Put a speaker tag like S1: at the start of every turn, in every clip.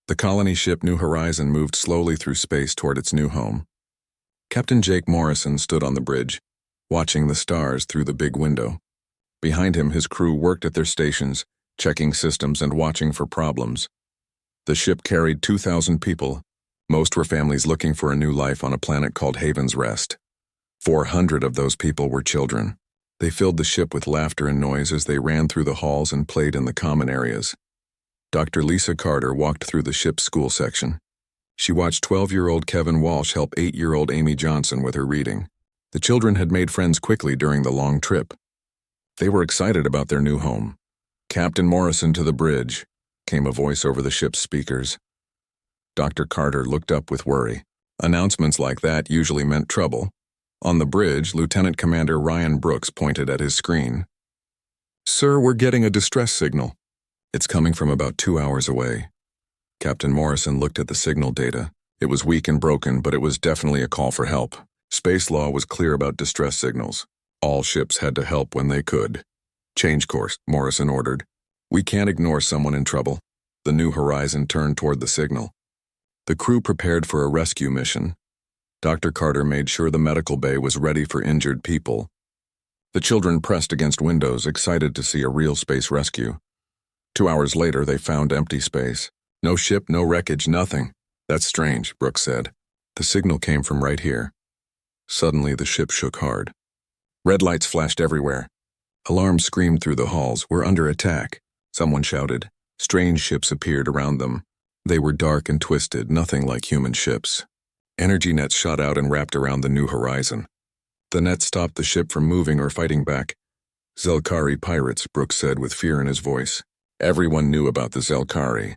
S1: The colony ship New Horizon moved slowly through space toward its new home. Captain Jake Morrison stood on the bridge, watching the stars through the big window. Behind him, his crew worked at their stations, checking systems and watching for problems. The ship carried 2,000 people. Most were families looking for a new life on a planet called Haven's Rest. 400 of those people were children. They filled the ship with laughter and noise as they ran through the halls and played in the common areas. Dr. Lisa Carter walked through the ship's school section. She watched 12-year-old Kevin Walsh help 8-year-old Amy Johnson with her reading. The children had made friends quickly during the long trip. They were excited about their new home. "Captain Morrison to the bridge," came a voice over the ship's speakers. Dr. Carter looked up with worry. Announcements like that usually meant trouble. On the bridge, Lieutenant Commander Ryan Brooks pointed at his screen. "Sir, we're getting a distress signal. It's coming from about 2 hours away." Captain Morrison looked at the signal data. It was weak and broken, but it was definitely a call for help. Space law was clear about distress signals. All ships had to help when they could. "Change course," Morrison ordered. "We can't ignore someone in trouble." The New Horizon turned toward the signal. The crew prepared for a rescue mission. Dr. Carter made sure the medical bay was ready for injured people. The children pressed against windows, excited to see a real space rescue. 2 hours later, they found empty space. No ship, no wreckage, nothing. "That's strange," Brooks said. "The signal came from right here." Suddenly, the ship shook hard. Red lights flashed everywhere. Alarms screamed through the halls. "We're under attack," someone shouted. Strange ships appeared around them. They were dark and twisted, nothing like human ships. Energy nets shot out and wrapped around the New Horizon. The nets stopped the ship from moving or fighting back. "Zelkari pirates," Brooks said with fear in his voice. Everyone knew about the Zelkari.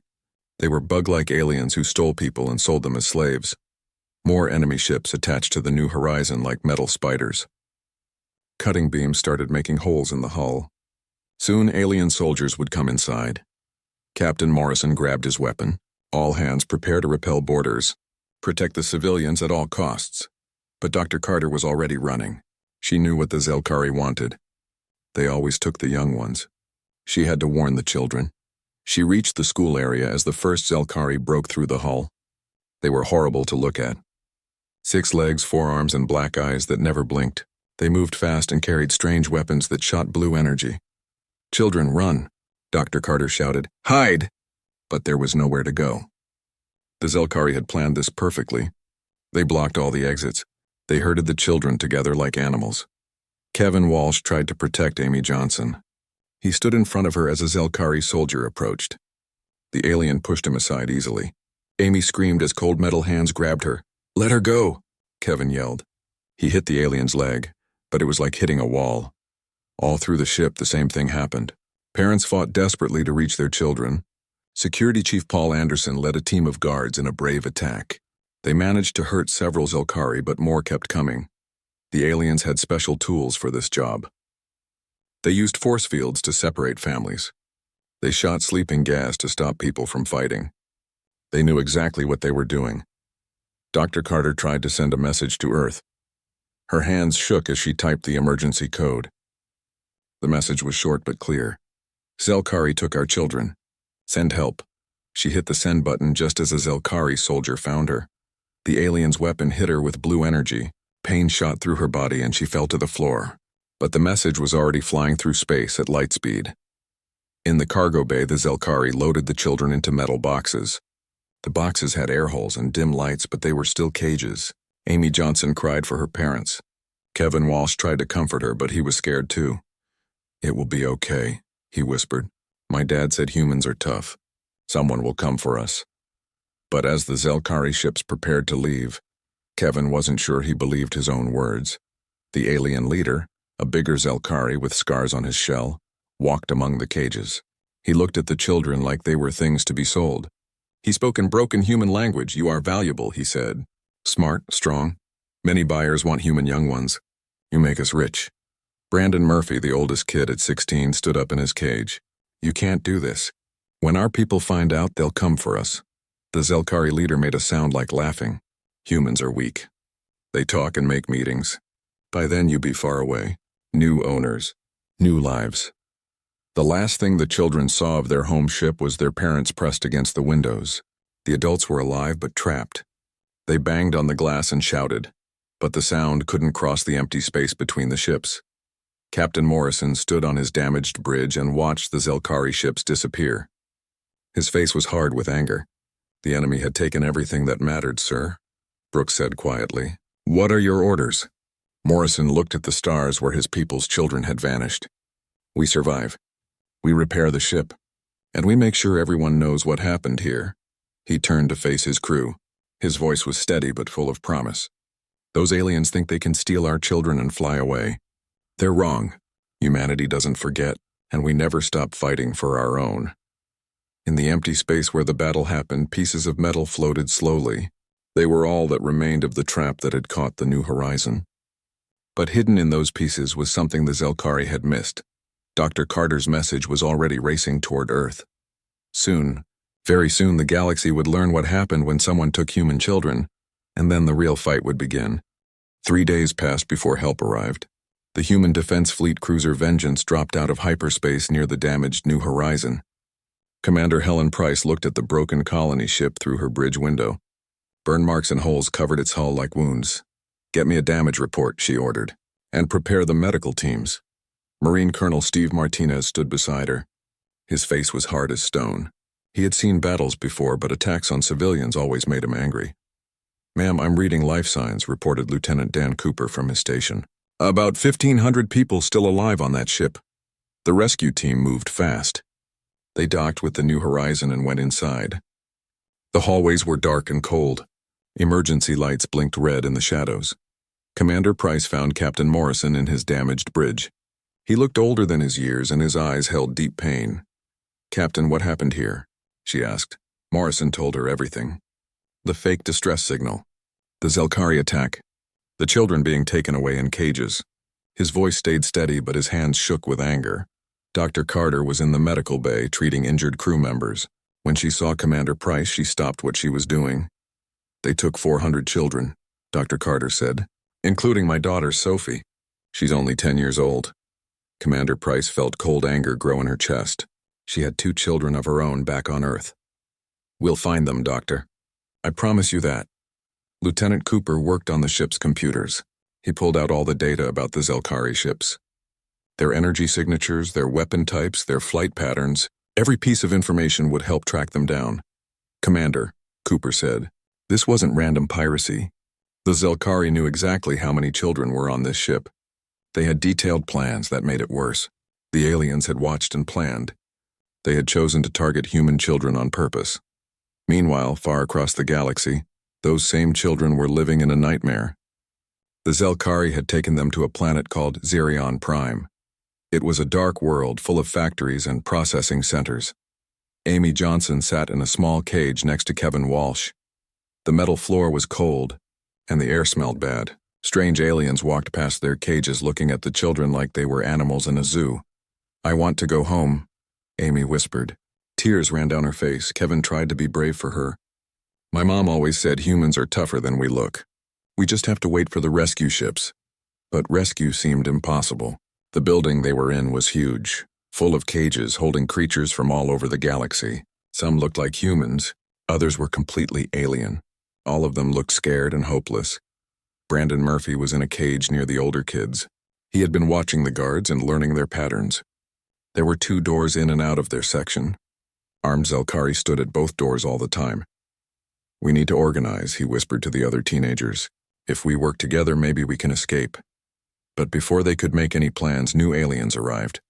S1: They were bug-like aliens who stole people and sold them as slaves. More enemy ships attached to the New Horizon like metal spiders. Cutting beams started making holes in the hull. Soon alien soldiers would come inside. Captain Morrison grabbed his weapon. "All hands prepare to repel boarders. Protect the civilians at all costs." But Dr. Carter was already running. She knew what the Zelkari wanted. They always took the young ones. She had to warn the children. She reached the school area as the first Zelkari broke through the hull. They were horrible to look at. 6 legs, 4 arms, and black eyes that never blinked. They moved fast and carried strange weapons that shot blue energy. "Children, run!" Dr. Carter shouted. "Hide!" But there was nowhere to go. The Zelkari had planned this perfectly. They blocked all the exits. They herded the children together like animals. Kevin Walsh tried to protect Amy Johnson. He stood in front of her as a Zelkari soldier approached. The alien pushed him aside easily. Amy screamed as cold metal hands grabbed her. "Let her go!" Kevin yelled. He hit the alien's leg, but it was like hitting a wall. All through the ship, the same thing happened. Parents fought desperately to reach their children. Security Chief Paul Anderson led a team of guards in a brave attack. They managed to hurt several Zelkari, but more kept coming. The aliens had special tools for this job. They used force fields to separate families. They shot sleeping gas to stop people from fighting. They knew exactly what they were doing. Dr. Carter tried to send a message to Earth. Her hands shook as she typed the emergency code. The message was short but clear. "Zelkari took our children. Send help." She hit the send button just as a Zelkari soldier found her. The alien's weapon hit her with blue energy. Pain shot through her body and she fell to the floor. But the message was already flying through space at light speed. In the cargo bay, the Zelkari loaded the children into metal boxes. The boxes had air holes and dim lights, but they were still cages. Amy Johnson cried for her parents. Kevin Walsh tried to comfort her, but he was scared too. "It will be okay," he whispered. "My dad said humans are tough. Someone will come for us." But as the Zelkari ships prepared to leave, Kevin wasn't sure he believed his own words. The alien leader, a bigger Zelkari with scars on his shell, walked among the cages. He looked at the children like they were things to be sold. He spoke in broken human language. "You are valuable," he said. "Smart, strong. Many buyers want human young ones. You make us rich." Brandon Murphy, the oldest kid at 16, stood up in his cage. "You can't do this. When our people find out, they'll come for us." The Zelkari leader made a sound like laughing. "Humans are weak. They talk and make meetings. By then you'd be far away. New owners. New lives." The last thing the children saw of their home ship was their parents pressed against the windows. The adults were alive but trapped. They banged on the glass and shouted, but the sound couldn't cross the empty space between the ships. Captain Morrison stood on his damaged bridge and watched the Zelkari ships disappear. His face was hard with anger. "The enemy had taken everything that mattered, sir," Brooks said quietly. "What are your orders?" Morrison looked at the stars where his people's children had vanished. "We survive. We repair the ship. And we make sure everyone knows what happened here." He turned to face his crew. His voice was steady but full of promise. "Those aliens think they can steal our children and fly away. They're wrong. Humanity doesn't forget, and we never stop fighting for our own." In the empty space where the battle happened, pieces of metal floated slowly. They were all that remained of the trap that had caught the New Horizon. But hidden in those pieces was something the Zelkari had missed. Dr. Carter's message was already racing toward Earth. Soon, very soon, the galaxy would learn what happened when someone took human children, and then the real fight would begin. 3 days passed before help arrived. The human defense fleet cruiser Vengeance dropped out of hyperspace near the damaged New Horizon. Commander Helen Price looked at the broken colony ship through her bridge window. Burn marks and holes covered its hull like wounds. "Get me a damage report," she ordered, "and prepare the medical teams." Marine Colonel Steve Martinez stood beside her. His face was hard as stone. He had seen battles before, but attacks on civilians always made him angry. "Ma'am, I'm reading life signs," reported Lieutenant Dan Cooper from his station. "About 1,500 people still alive on that ship." The rescue team moved fast. They docked with the New Horizon and went inside. The hallways were dark and cold. Emergency lights blinked red in the shadows. Commander Price found Captain Morrison in his damaged bridge. He looked older than his years, and his eyes held deep pain. "Captain, what happened here?" she asked. Morrison told her everything. The fake distress signal. The Zelkari attack. The children being taken away in cages. His voice stayed steady, but his hands shook with anger. Dr. Carter was in the medical bay treating injured crew members. When she saw Commander Price, she stopped what she was doing. "They took 400 children," Dr. Carter said, "including my daughter, Sophie. She's only 10 years old." Commander Price felt cold anger grow in her chest. She had 2 children of her own back on Earth. "We'll find them, Doctor. I promise you that." Lieutenant Cooper worked on the ship's computers. He pulled out all the data about the Zelkari ships. Their energy signatures, their weapon types, their flight patterns. Every piece of information would help track them down. "Commander," Cooper said, "this wasn't random piracy. The Zelkari knew exactly how many children were on this ship. They had detailed plans that made it worse. The aliens had watched and planned. They had chosen to target human children on purpose. Meanwhile, far across the galaxy, those same children were living in a nightmare. The Zelkari had taken them to a planet called Zerion Prime. It was a dark world full of factories and processing centers. Amy Johnson sat in a small cage next to Kevin Walsh. The metal floor was cold, and the air smelled bad. Strange aliens walked past their cages looking at the children like they were animals in a zoo. "I want to go home," Amy whispered. Tears ran down her face. Kevin tried to be brave for her. "My mom always said humans are tougher than we look. We just have to wait for the rescue ships." But rescue seemed impossible. The building they were in was huge, full of cages holding creatures from all over the galaxy. Some looked like humans, others were completely alien. All of them looked scared and hopeless. Brandon Murphy was in a cage near the older kids. He had been watching the guards and learning their patterns. There were 2 doors in and out of their section. Armed Zelkari stood at both doors all the time. "We need to organize," he whispered to the other teenagers. "If we work together, maybe we can escape." But before they could make any plans, new aliens arrived.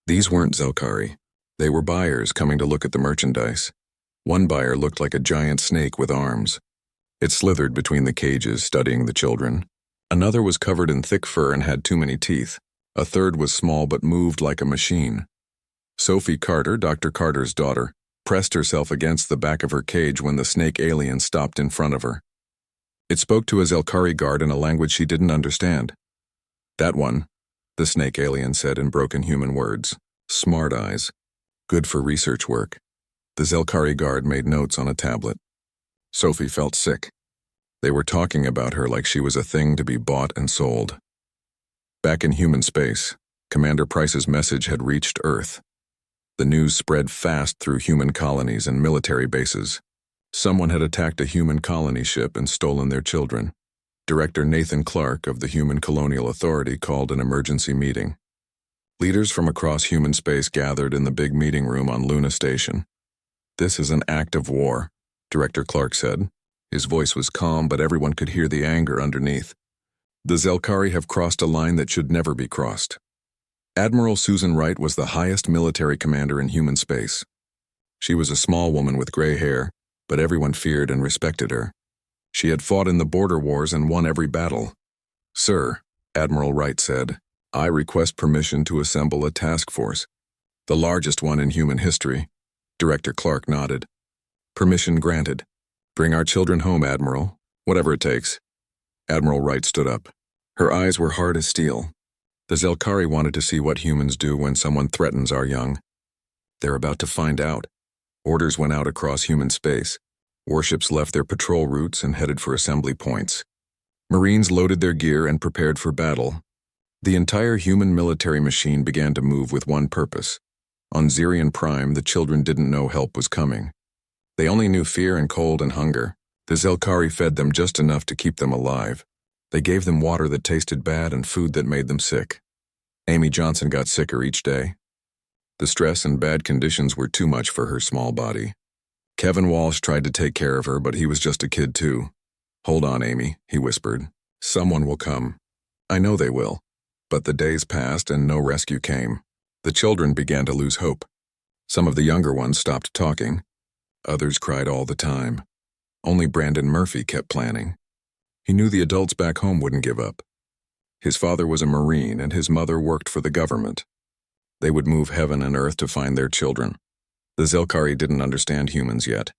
S1: These weren't Zelkari. They were buyers coming to look at the merchandise. One buyer looked like a giant snake with arms. It slithered between the cages, studying the children. Another was covered in thick fur and had too many teeth. A third was small but moved like a machine. Sophie Carter, Dr. Carter's daughter, pressed herself against the back of her cage when the snake alien stopped in front of her. It spoke to a Zelkari guard in a language she didn't understand. "That one," the snake alien said in broken human words. "Smart eyes. Good for research work." The Zelkari guard made notes on a tablet. Sophie felt sick. They were talking about her like she was a thing to be bought and sold. Back in human space, Commander Price's message had reached Earth. The news spread fast through human colonies and military bases. Someone had attacked a human colony ship and stolen their children. Director Nathan Clark of the Human Colonial Authority called an emergency meeting. Leaders from across human space gathered in the big meeting room on Luna Station. "This is an act of war," Director Clark said. His voice was calm, but everyone could hear the anger underneath. "The Zelkari have crossed a line that should never be crossed." Admiral Susan Wright was the highest military commander in human space. She was a small woman with gray hair, but everyone feared and respected her. She had fought in the border wars and won every battle. "Sir," Admiral Wright said, "I request permission to assemble a task force, the largest one in human history." Director Clark nodded. "Permission granted. Bring our children home, Admiral, whatever it takes." Admiral Wright stood up. Her eyes were hard as steel. "The Zelkari wanted to see what humans do when someone threatens our young. They're about to find out." Orders went out across human space. Warships left their patrol routes and headed for assembly points. Marines loaded their gear and prepared for battle. The entire human military machine began to move with one purpose. On Zirion Prime, the children didn't know help was coming. They only knew fear and cold and hunger. The Zelkari fed them just enough to keep them alive. They gave them water that tasted bad and food that made them sick. Amy Johnson got sicker each day. The stress and bad conditions were too much for her small body. Kevin Walsh tried to take care of her, but he was just a kid too. "Hold on, Amy," he whispered. "Someone will come." "I know they will." But the days passed and no rescue came. The children began to lose hope. Some of the younger ones stopped talking. Others cried all the time. Only Brandon Murphy kept planning. He knew the adults back home wouldn't give up. His father was a Marine and his mother worked for the government. They would move heaven and earth to find their children. The Zelkari didn't understand humans yet.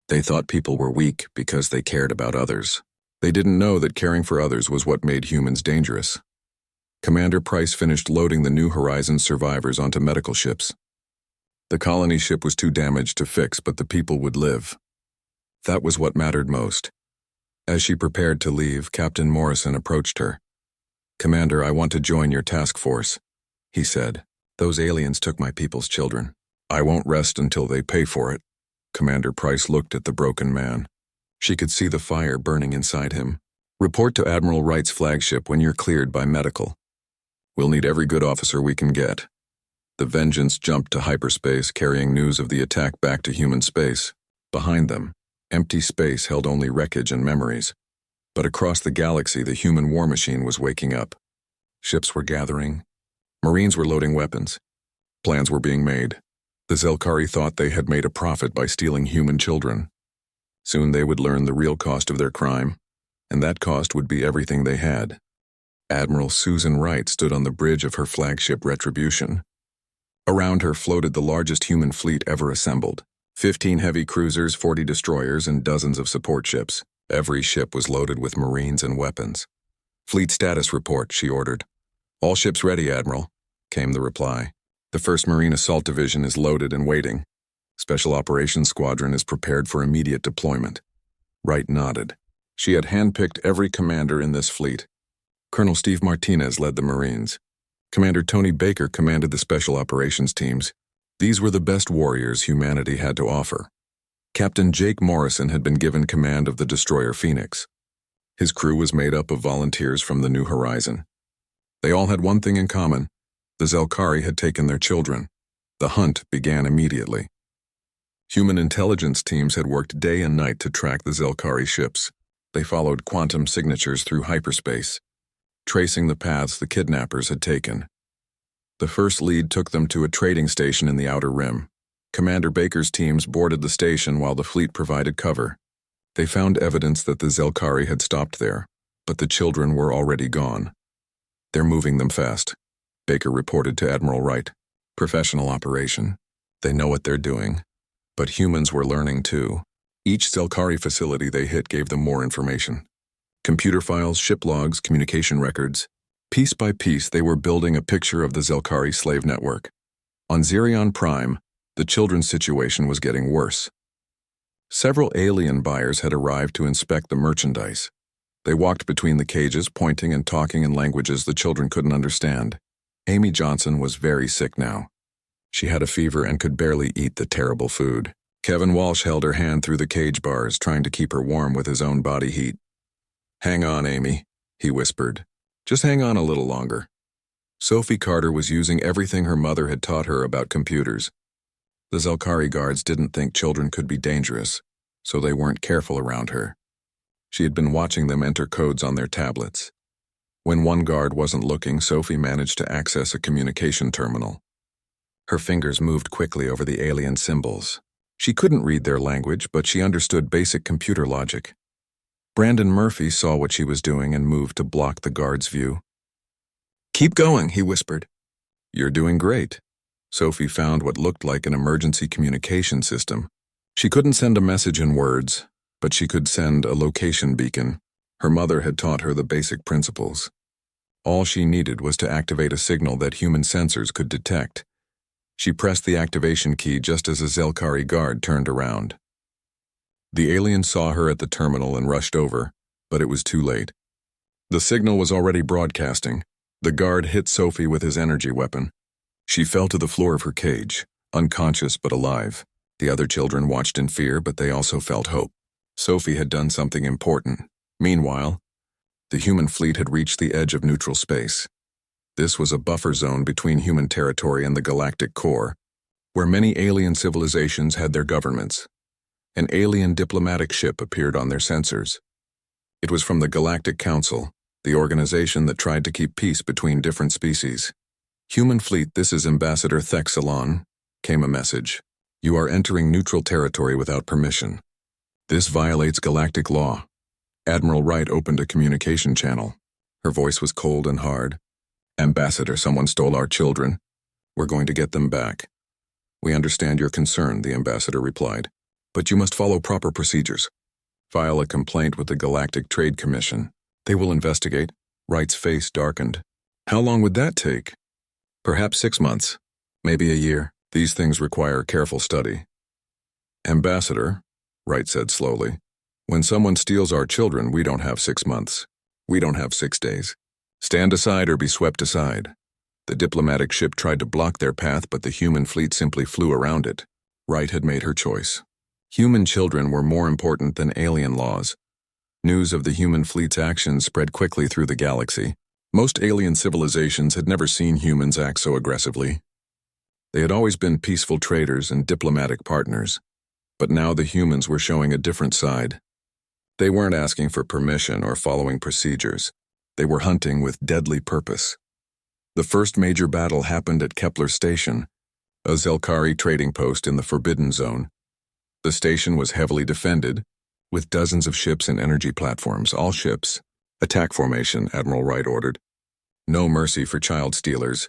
S1: They thought people were weak because they cared about others. They didn't know that caring for others was what made humans dangerous. Commander Price finished loading the New Horizons survivors onto medical ships. The colony ship was too damaged to fix, but the people would live. That was what mattered most. As she prepared to leave, Captain Morrison approached her. "Commander, I want to join your task force," he said. "Those aliens took my people's children. I won't rest until they pay for it." Commander Price looked at the broken man. She could see the fire burning inside him. "Report to Admiral Wright's flagship when you're cleared by medical. We'll need every good officer we can get." The Vengeance jumped to hyperspace, carrying news of the attack back to human space. Behind them, empty space held only wreckage and memories. But across the galaxy, the human war machine was waking up. Ships were gathering. Marines were loading weapons. Plans were being made. The Zelkari thought they had made a profit by stealing human children. Soon they would learn the real cost of their crime, and that cost would be everything they had. Admiral Susan Wright stood on the bridge of her flagship Retribution. Around her floated the largest human fleet ever assembled. 15 heavy cruisers, 40 destroyers, and dozens of support ships. Every ship was loaded with Marines and weapons. "Fleet status report," she ordered. "All ships ready, Admiral," came the reply. "The 1st Marine Assault Division is loaded and waiting. Special Operations Squadron is prepared for immediate deployment." Wright nodded. She had handpicked every commander in this fleet. Colonel Steve Martinez led the Marines. Commander Tony Baker commanded the Special Operations teams. These were the best warriors humanity had to offer. Captain Jake Morrison had been given command of the destroyer Phoenix. His crew was made up of volunteers from the New Horizon. They all had one thing in common. The Zelkari had taken their children. The hunt began immediately. Human intelligence teams had worked day and night to track the Zelkari ships. They followed quantum signatures through hyperspace, tracing the paths the kidnappers had taken. The first lead took them to a trading station in the Outer Rim. Commander Baker's teams boarded the station while the fleet provided cover. They found evidence that the Zelkari had stopped there, but the children were already gone. "They're moving them fast," Baker reported to Admiral Wright. "Professional operation. They know what they're doing." But humans were learning too. Each Zelkari facility they hit gave them more information. Computer files, ship logs, communication records. Piece by piece, they were building a picture of the Zelkari slave network. On Zirion Prime, the children's situation was getting worse. Several alien buyers had arrived to inspect the merchandise. They walked between the cages, pointing and talking in languages the children couldn't understand. Amy Johnson was very sick now. She had a fever and could barely eat the terrible food. Kevin Walsh held her hand through the cage bars, trying to keep her warm with his own body heat. "Hang on, Amy," he whispered. "Just hang on a little longer." Sophie Carter was using everything her mother had taught her about computers. The Zelkari guards didn't think children could be dangerous, so they weren't careful around her. She had been watching them enter codes on their tablets. When one guard wasn't looking, Sophie managed to access a communication terminal. Her fingers moved quickly over the alien symbols. She couldn't read their language, but she understood basic computer logic. Brandon Murphy saw what she was doing and moved to block the guard's view. "Keep going," he whispered. "You're doing great." Sophie found what looked like an emergency communication system. She couldn't send a message in words, but she could send a location beacon. Her mother had taught her the basic principles. All she needed was to activate a signal that human sensors could detect. She pressed the activation key just as a Zelkari guard turned around. The alien saw her at the terminal and rushed over, but it was too late. The signal was already broadcasting. The guard hit Sophie with his energy weapon. She fell to the floor of her cage, unconscious but alive. The other children watched in fear, but they also felt hope. Sophie had done something important. Meanwhile, the human fleet had reached the edge of neutral space. This was a buffer zone between human territory and the galactic core, where many alien civilizations had their governments. An alien diplomatic ship appeared on their sensors. It was from the Galactic Council, the organization that tried to keep peace between different species. "Human fleet, this is Ambassador Thexalon," came a message. "You are entering neutral territory without permission. This violates galactic law." Admiral Wright opened a communication channel. Her voice was cold and hard. "Ambassador, someone stole our children. We're going to get them back." "We understand your concern," the ambassador replied. "But you must follow proper procedures. File a complaint with the Galactic Trade Commission. They will investigate." Wright's face darkened. "How long would that take?" "Perhaps 6 months. Maybe a year. These things require careful study." "Ambassador," Wright said slowly, "when someone steals our children, we don't have 6 months. We don't have 6 days. Stand aside or be swept aside." The diplomatic ship tried to block their path, but the human fleet simply flew around it. Wright had made her choice. Human children were more important than alien laws. News of the human fleet's actions spread quickly through the galaxy. Most alien civilizations had never seen humans act so aggressively. They had always been peaceful traders and diplomatic partners, but now the humans were showing a different side. They weren't asking for permission or following procedures. They were hunting with deadly purpose. The first major battle happened at Kepler Station, a Zelkari trading post in the Forbidden Zone. The station was heavily defended, with dozens of ships and energy platforms. "All ships, attack formation," Admiral Wright ordered. No mercy for child stealers.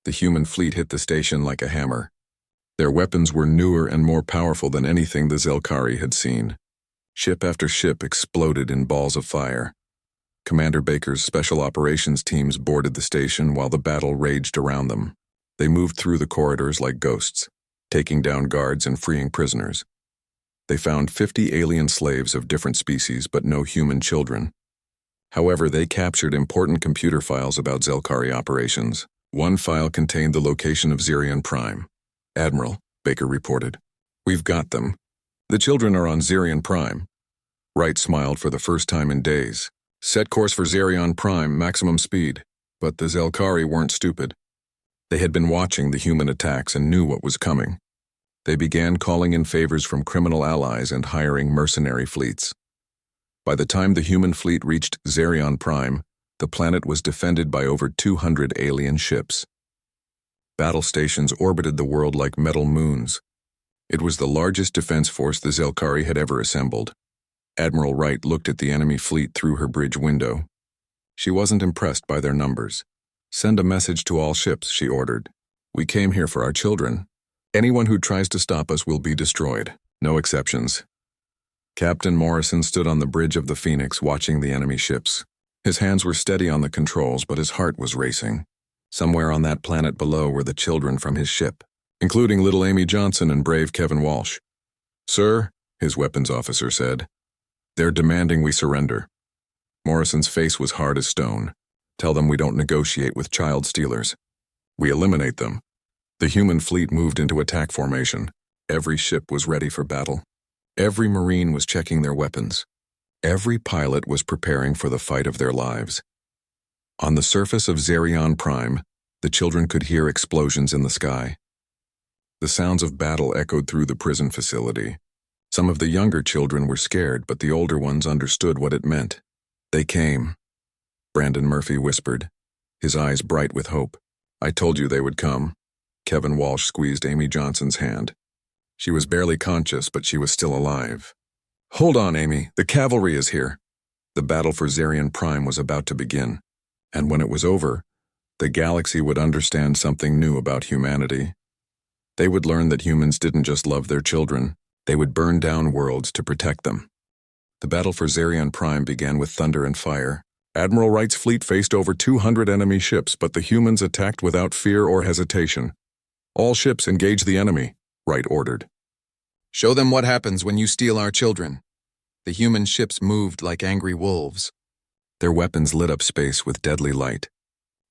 S1: The human fleet hit the station like a hammer. Their weapons were newer and more powerful than anything the Zelkari had seen. Ship after ship exploded in balls of fire. Commander Baker's special operations teams boarded the station while the battle raged around them. They moved through the corridors like ghosts, taking down guards and freeing prisoners. They found 50 alien slaves of different species, but no human children. However, they captured important computer files about Zelkari operations. One file contained the location of Zirion Prime. "Admiral," Baker reported, "we've got them. The children are on Zirion Prime." Wright smiled for the first time in days. "Set course for Zirion Prime, maximum speed." But the Zelkari weren't stupid. They had been watching the human attacks and knew what was coming. They began calling in favors from criminal allies and hiring mercenary fleets. By the time the human fleet reached Zirion Prime, the planet was defended by over 200 alien ships. Battle stations orbited the world like metal moons. It was the largest defense force the Zelkari had ever assembled. Admiral Wright looked at the enemy fleet through her bridge window. She wasn't impressed by their numbers. "Send a message to all ships," she ordered. "We came here for our children. Anyone who tries to stop us will be destroyed. No exceptions." Captain Morrison stood on the bridge of the Phoenix watching the enemy ships. His hands were steady on the controls, but his heart was racing. Somewhere on that planet below were the children from his ship, including little Amy Johnson and brave Kevin Walsh. "Sir," his weapons officer said, "they're demanding we surrender." Morrison's face was hard as stone. "Tell them we don't negotiate with child stealers. We eliminate them." The human fleet moved into attack formation. Every ship was ready for battle. Every Marine was checking their weapons. Every pilot was preparing for the fight of their lives. On the surface of Zerion Prime, the children could hear explosions in the sky. The sounds of battle echoed through the prison facility. Some of the younger children were scared, but the older ones understood what it meant. They came, Brandon Murphy whispered, his eyes bright with hope. I told you they would come. Kevin Walsh squeezed Amy Johnson's hand. She was barely conscious, but she was still alive. Hold on, Amy. The cavalry is here. The battle for Zerion Prime was about to begin, and when it was over, the galaxy would understand something new about humanity. They would learn that humans didn't just love their children, they would burn down worlds to protect them. The battle for Zerion Prime began with thunder and fire. Admiral Wright's fleet faced over 200 enemy ships, but the humans attacked without fear or hesitation. All ships engage the enemy, Wright ordered. Show them what happens when you steal our children. The human ships moved like angry wolves. Their weapons lit up space with deadly light.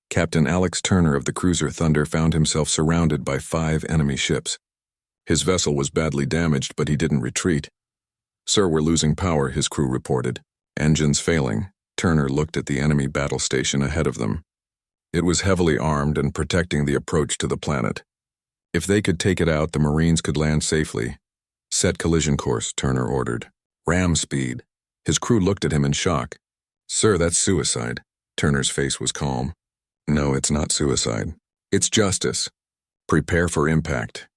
S1: Captain Alex Turner of the cruiser Thunder found himself surrounded by 5 enemy ships. His vessel was badly damaged, but he didn't retreat. Sir, we're losing power, his crew reported. Engines failing. Turner looked at the enemy battle station ahead of them. It was heavily armed and protecting the approach to the planet. If they could take it out, the Marines could land safely. Set collision course, Turner ordered. Ram speed. His crew looked at him in shock. Sir, that's suicide. Turner's face was calm. No, it's not suicide. It's justice. Prepare for impact.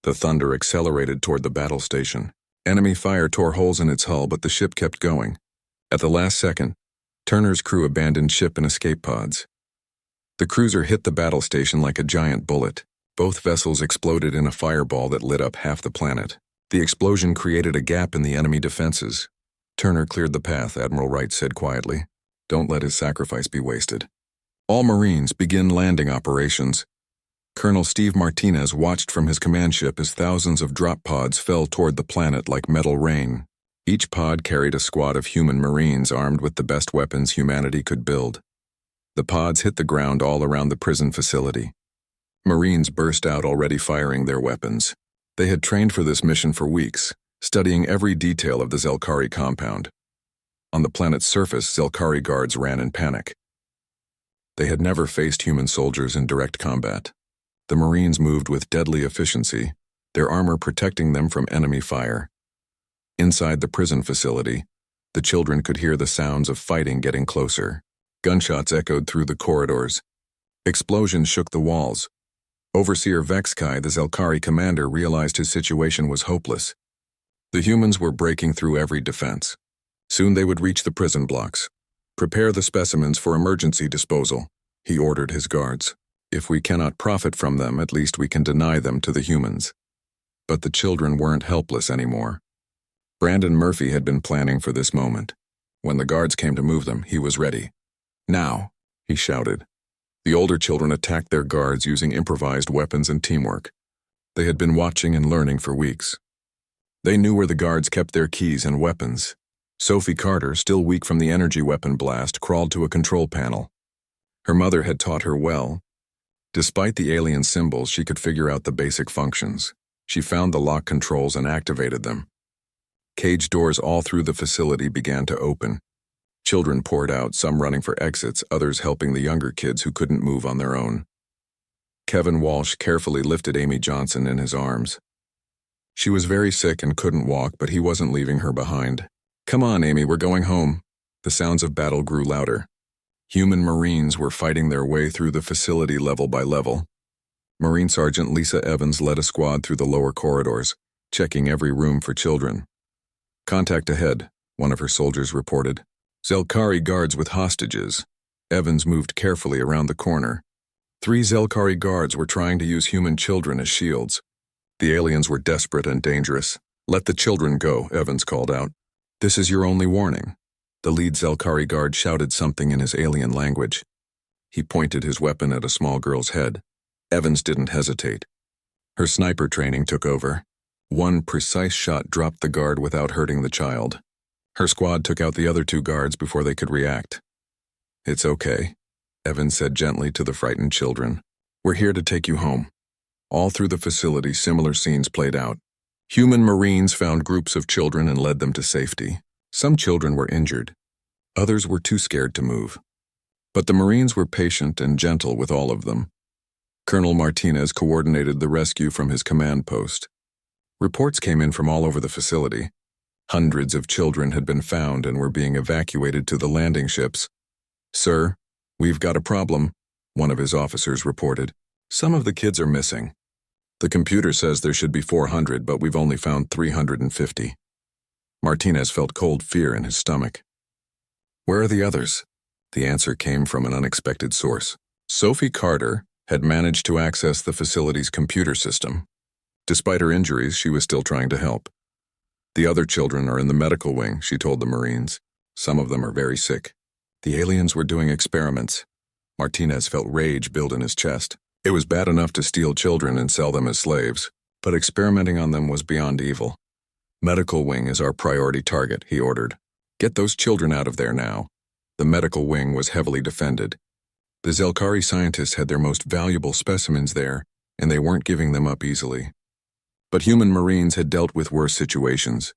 S1: The Thunder accelerated toward the battle station. Enemy fire tore holes in its hull, but the ship kept going. At the last second, Turner's crew abandoned ship and escape pods. The cruiser hit the battle station like a giant bullet. Both vessels exploded in a fireball that lit up half the planet. The explosion created a gap in the enemy defenses. Turner cleared the path, Admiral Wright said quietly. Don't let his sacrifice be wasted. All Marines begin landing operations. Colonel Steve Martinez watched from his command ship as thousands of drop pods fell toward the planet like metal rain. Each pod carried a squad of human Marines armed with the best weapons humanity could build. The pods hit the ground all around the prison facility. Marines burst out already firing their weapons. They had trained for this mission for weeks, studying every detail of the Zelkari compound. On the planet's surface, Zelkari guards ran in panic. They had never faced human soldiers in direct combat. The Marines moved with deadly efficiency, their armor protecting them from enemy fire. Inside the prison facility, the children could hear the sounds of fighting getting closer. Gunshots echoed through the corridors. Explosions shook the walls. Overseer Vexkai, the Zelkari commander, realized his situation was hopeless. The humans were breaking through every defense. Soon they would reach the prison blocks. Prepare the specimens for emergency disposal, he ordered his guards. If we cannot profit from them, at least we can deny them to the humans. But the children weren't helpless anymore. Brandon Murphy had been planning for this moment. When the guards came to move them, he was ready. Now, he shouted. The older children attacked their guards using improvised weapons and teamwork. They had been watching and learning for weeks. They knew where the guards kept their keys and weapons. Sophie Carter, still weak from the energy weapon blast, crawled to a control panel. Her mother had taught her well. Despite the alien symbols, she could figure out the basic functions. She found the lock controls and activated them. Cage doors all through the facility began to open. Children poured out, some running for exits, others helping the younger kids who couldn't move on their own. Kevin Walsh carefully lifted Amy Johnson in his arms. She was very sick and couldn't walk, but he wasn't leaving her behind. Come on, Amy, we're going home. The sounds of battle grew louder. Human Marines were fighting their way through the facility level by level. Marine Sergeant Lisa Evans led a squad through the lower corridors, checking every room for children. Contact ahead, one of her soldiers reported. Zelkari guards with hostages. Evans moved carefully around the corner. 3 Zelkari guards were trying to use human children as shields. The aliens were desperate and dangerous. Let the children go, Evans called out. This is your only warning. The lead Zelkari guard shouted something in his alien language. He pointed his weapon at a small girl's head. Evans didn't hesitate. Her sniper training took over. One precise shot dropped the guard without hurting the child. Her squad took out the other 2 guards before they could react. It's okay, Evans said gently to the frightened children. We're here to take you home. All through the facility, similar scenes played out. Human Marines found groups of children and led them to safety. Some children were injured. Others were too scared to move. But the Marines were patient and gentle with all of them. Colonel Martinez coordinated the rescue from his command post. Reports came in from all over the facility. Hundreds of children had been found and were being evacuated to the landing ships. "Sir, we've got a problem," one of his officers reported. "Some of the kids are missing. The computer says there should be 400, but we've only found 350. Martinez felt cold fear in his stomach. "Where are the others?" The answer came from an unexpected source. Sophie Carter had managed to access the facility's computer system. Despite her injuries, she was still trying to help. "The other children are in the medical wing," she told the Marines. "Some of them are very sick." The aliens were doing experiments. Martinez felt rage build in his chest. It was bad enough to steal children and sell them as slaves, but experimenting on them was beyond evil. "Medical wing is our priority target," he ordered. "Get those children out of there now." The medical wing was heavily defended. The Zelkari scientists had their most valuable specimens there, and they weren't giving them up easily. But human Marines had dealt with worse situations.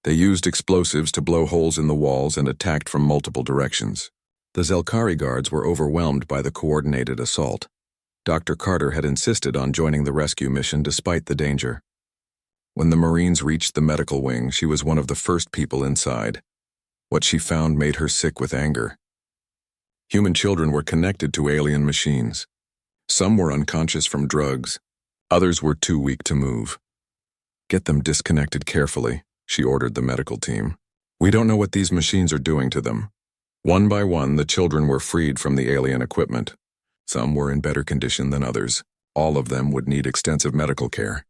S1: They used explosives to blow holes in the walls and attacked from multiple directions. The Zelkari guards were overwhelmed by the coordinated assault. Dr. Carter had insisted on joining the rescue mission despite the danger. When the Marines reached the medical wing, she was one of the first people inside. What she found made her sick with anger. Human children were connected to alien machines. Some were unconscious from drugs. Others were too weak to move. "Get them disconnected carefully," she ordered the medical team. "We don't know what these machines are doing to them." One by one, the children were freed from the alien equipment. Some were in better condition than others. All of them would need extensive medical care.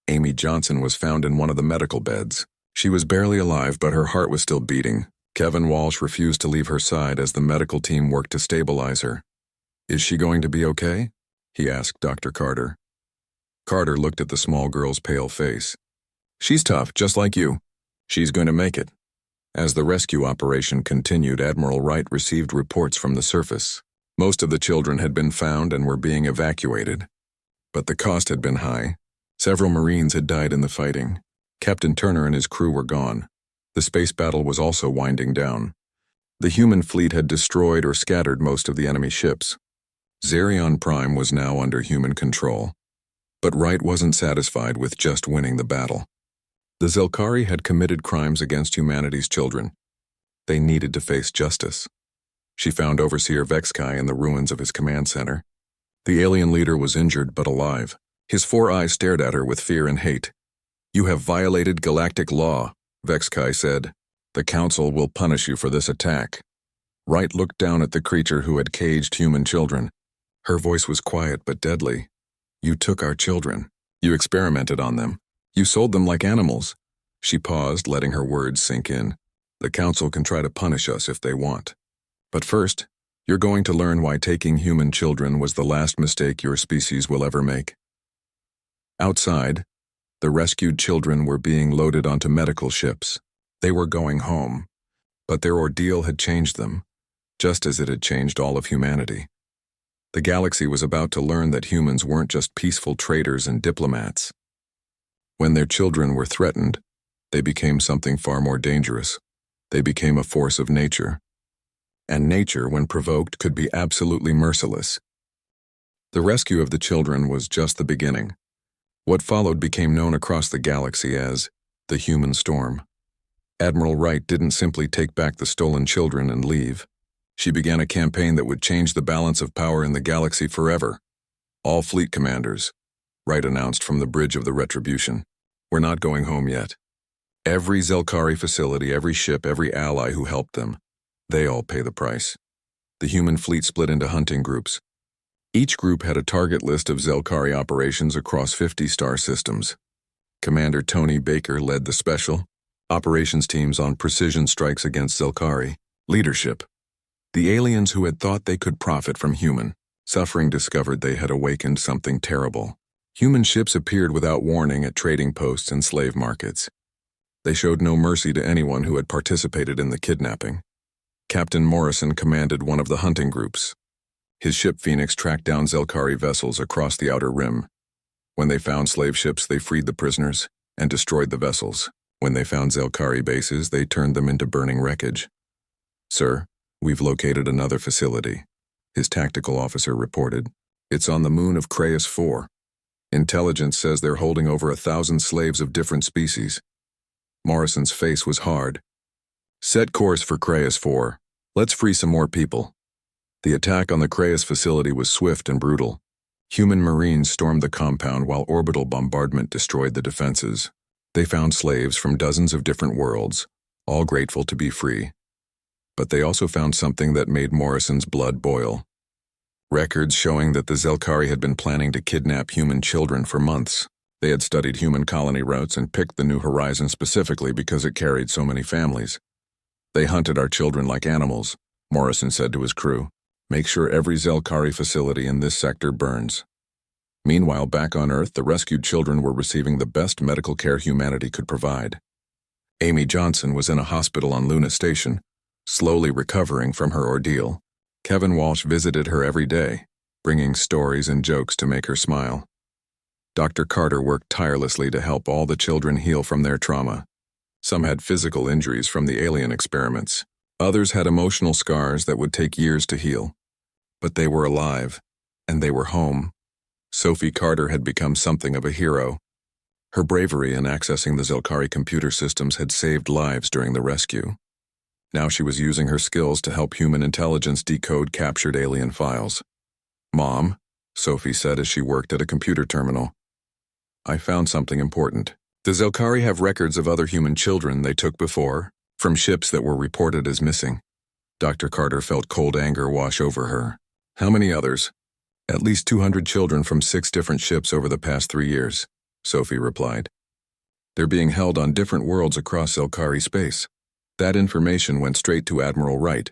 S1: Amy Johnson was found in one of the medical beds. She was barely alive, but her heart was still beating. Kevin Walsh refused to leave her side as the medical team worked to stabilize her. "Is she going to be okay?" he asked Dr. Carter. Carter looked at the small girl's pale face. "She's tough, just like you. She's going to make it." As the rescue operation continued, Admiral Wright received reports from the surface. Most of the children had been found and were being evacuated. But the cost had been high. Several Marines had died in the fighting. Captain Turner and his crew were gone. The space battle was also winding down. The human fleet had destroyed or scattered most of the enemy ships. Zerion Prime was now under human control. But Wright wasn't satisfied with just winning the battle. The Zelkari had committed crimes against humanity's children. They needed to face justice. She found Overseer Vexkai in the ruins of his command center. The alien leader was injured but alive. His 4 eyes stared at her with fear and hate. "You have violated galactic law," Vexkai said. "The Council will punish you for this attack." Wright looked down at the creature who had caged human children. Her voice was quiet but deadly. "You took our children. You experimented on them. You sold them like animals." She paused, letting her words sink in. "The Council can try to punish us if they want. But first, you're going to learn why taking human children was the last mistake your species will ever make." Outside, the rescued children were being loaded onto medical ships. They were going home, but their ordeal had changed them, just as it had changed all of humanity. The galaxy was about to learn that humans weren't just peaceful traders and diplomats. When their children were threatened, they became something far more dangerous. They became a force of nature. And nature, when provoked, could be absolutely merciless. The rescue of the children was just the beginning. What followed became known across the galaxy as the Human Storm. Admiral Wright didn't simply take back the stolen children and leave. She began a campaign that would change the balance of power in the galaxy forever. "All fleet commanders," Wright announced from the bridge of the Retribution, "we're not going home yet. Every Zelkari facility, every ship, every ally who helped them, they all pay the price." The human fleet split into hunting groups. Each group had a target list of Zelkari operations across 50 star systems. Commander Tony Baker led the special operations teams on precision strikes against Zelkari. Leadership. The aliens who had thought they could profit from human suffering discovered they had awakened something terrible. Human ships appeared without warning at trading posts and slave markets. They showed no mercy to anyone who had participated in the kidnapping. Captain Morrison commanded one of the hunting groups. His ship Phoenix tracked down Zelkari vessels across the outer rim. When they found slave ships, they freed the prisoners. and destroyed the vessels. When they found Zelkari bases, they turned them into burning wreckage. "Sir, we've located another facility," his tactical officer reported. "It's on the moon of Craeus 4. Intelligence says they're holding over 1,000 slaves of different species." Morrison's face was hard. "Set course for Craeus 4. Let's free some more people." The attack on the Craeus facility was swift and brutal. Human Marines stormed the compound while orbital bombardment destroyed the defenses. They found slaves from dozens of different worlds, all grateful to be free. But they also found something that made Morrison's blood boil. Records showing that the Zelkari had been planning to kidnap human children for months. They had studied human colony routes and picked the New Horizon specifically because it carried so many families. "They hunted our children like animals," Morrison said to his crew. "Make sure every Zelkari facility in this sector burns." Meanwhile, back on Earth, the rescued children were receiving the best medical care humanity could provide. Amy Johnson was in a hospital on Luna Station, slowly recovering from her ordeal. Kevin Walsh visited her every day, bringing stories and jokes to make her smile. Dr. Carter worked tirelessly to help all the children heal from their trauma. Some had physical injuries from the alien experiments. Others had emotional scars that would take years to heal. But they were alive, and they were home. Sophie Carter had become something of a hero. Her bravery in accessing the Zelkari computer systems had saved lives during the rescue. Now she was using her skills to help human intelligence decode captured alien files. "Mom," Sophie said as she worked at a computer terminal, "I found something important. The Zelkari have records of other human children they took before, from ships that were reported as missing." Dr. Carter felt cold anger wash over her. "How many others?" "At least 200 children from 6 different ships over the past 3 years, Sophie replied. "They're being held on different worlds across Zelkari space." That information went straight to Admiral Wright.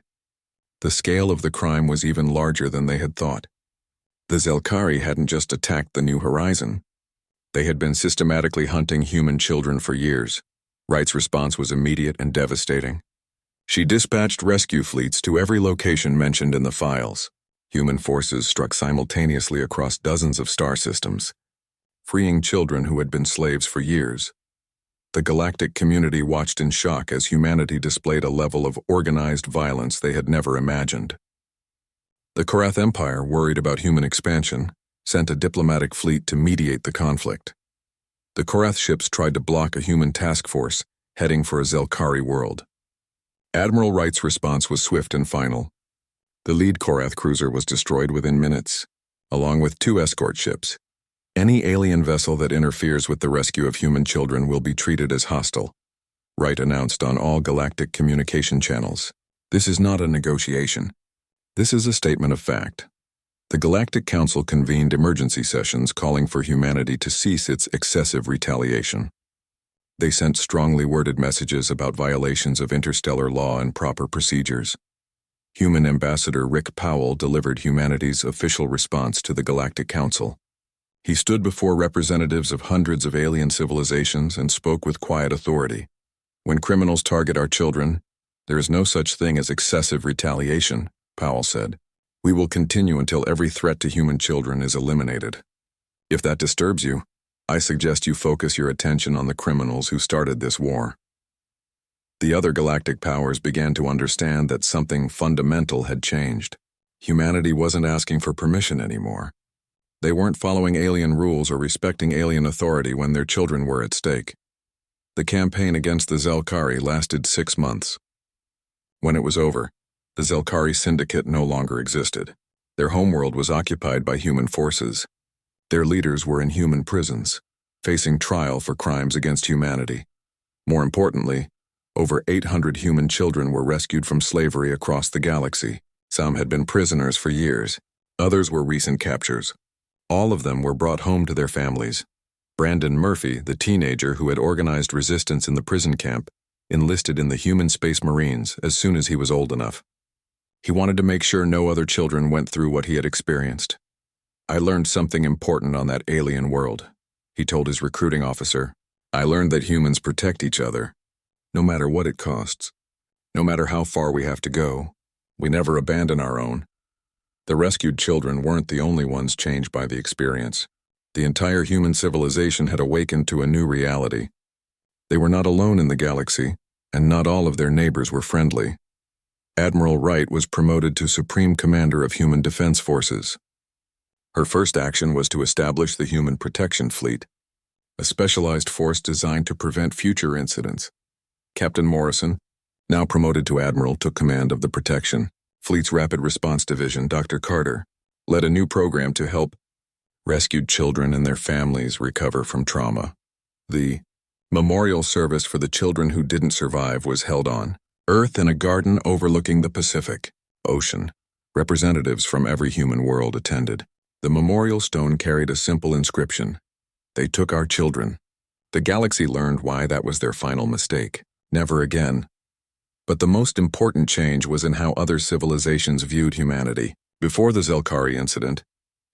S1: The scale of the crime was even larger than they had thought. The Zelkari hadn't just attacked the New Horizon. They had been systematically hunting human children for years. Wright's response was immediate and devastating. She dispatched rescue fleets to every location mentioned in the files. Human forces struck simultaneously across dozens of star systems, freeing children who had been slaves for years. The galactic community watched in shock as humanity displayed a level of organized violence they had never imagined. The Korath Empire, worried about human expansion, sent a diplomatic fleet to mediate the conflict. The Korath ships tried to block a human task force heading for a Zelkari world. Admiral Wright's response was swift and final. The lead Korath cruiser was destroyed within minutes, along with 2 escort ships. "Any alien vessel that interferes with the rescue of human children will be treated as hostile," Wright announced on all galactic communication channels. "This is not a negotiation. This is a statement of fact." The Galactic Council convened emergency sessions calling for humanity to cease its excessive retaliation. They sent strongly worded messages about violations of interstellar law and proper procedures. Human Ambassador Rick Powell delivered humanity's official response to the Galactic Council. He stood before representatives of hundreds of alien civilizations and spoke with quiet authority. "When criminals target our children, there is no such thing as excessive retaliation," Powell said. "We will continue until every threat to human children is eliminated. If that disturbs you, I suggest you focus your attention on the criminals who started this war." The other galactic powers began to understand that something fundamental had changed. Humanity wasn't asking for permission anymore. They weren't following alien rules or respecting alien authority when their children were at stake. The campaign against the Zelkari lasted 6 months. When it was over, the Zelkari syndicate no longer existed. Their homeworld was occupied by human forces. Their leaders were in human prisons, facing trial for crimes against humanity. More importantly, over 800 human children were rescued from slavery across the galaxy. Some had been prisoners for years. Others were recent captures. All of them were brought home to their families. Brandon Murphy, the teenager who had organized resistance in the prison camp, enlisted in the Human Space Marines as soon as he was old enough. He wanted to make sure no other children went through what he had experienced. "I learned something important on that alien world," he told his recruiting officer. "I learned that humans protect each other, no matter what it costs. No matter how far we have to go, we never abandon our own." The rescued children weren't the only ones changed by the experience. The entire human civilization had awakened to a new reality. They were not alone in the galaxy, and not all of their neighbors were friendly. Admiral Wright was promoted to Supreme Commander of Human Defense Forces. Her first action was to establish the Human Protection Fleet, a specialized force designed to prevent future incidents. Captain Morrison, now promoted to Admiral, took command of the Protection Fleet's Rapid Response Division. Dr. Carter led a new program to help rescued children and their families recover from trauma. The memorial service for the children who didn't survive was held on Earth in a garden overlooking the Pacific Ocean. Representatives from every human world attended. The memorial stone carried a simple inscription: "They took our children." The galaxy learned why that was their final mistake. Never again. But the most important change was in how other civilizations viewed humanity. Before the Zelkari incident,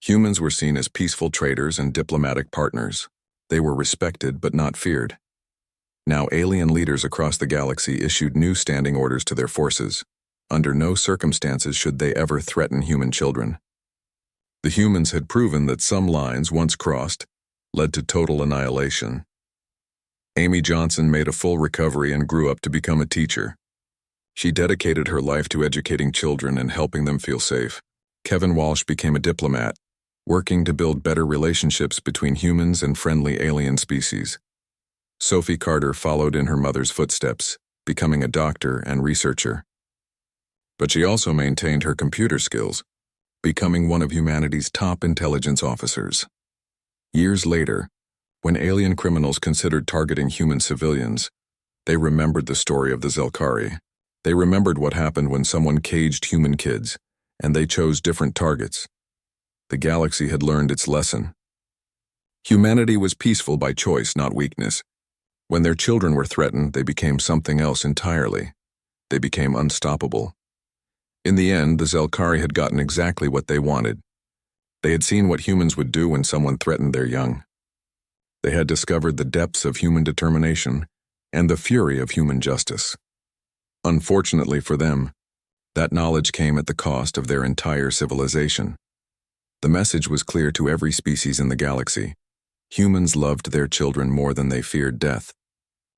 S1: humans were seen as peaceful traders and diplomatic partners. They were respected but not feared. Now alien leaders across the galaxy issued new standing orders to their forces. Under no circumstances should they ever threaten human children. The humans had proven that some lines, once crossed, led to total annihilation. Amy Johnson made a full recovery and grew up to become a teacher. She dedicated her life to educating children and helping them feel safe. Kevin Walsh became a diplomat, working to build better relationships between humans and friendly alien species. Sophie Carter followed in her mother's footsteps, becoming a doctor and researcher. But she also maintained her computer skills, becoming one of humanity's top intelligence officers. Years later, when alien criminals considered targeting human civilians, they remembered the story of the Zelkari. They remembered what happened when someone caged human kids, and they chose different targets. The galaxy had learned its lesson. Humanity was peaceful by choice, not weakness. When their children were threatened, they became something else entirely. They became unstoppable. In the end, the Zelkari had gotten exactly what they wanted. They had seen what humans would do when someone threatened their young. They had discovered the depths of human determination and the fury of human justice. Unfortunately for them, that knowledge came at the cost of their entire civilization. The message was clear to every species in the galaxy. Humans loved their children more than they feared death,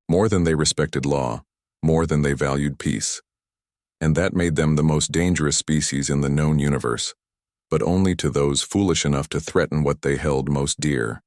S1: more than they respected law, more than they valued peace. And that made them the most dangerous species in the known universe, but only to those foolish enough to threaten what they held most dear.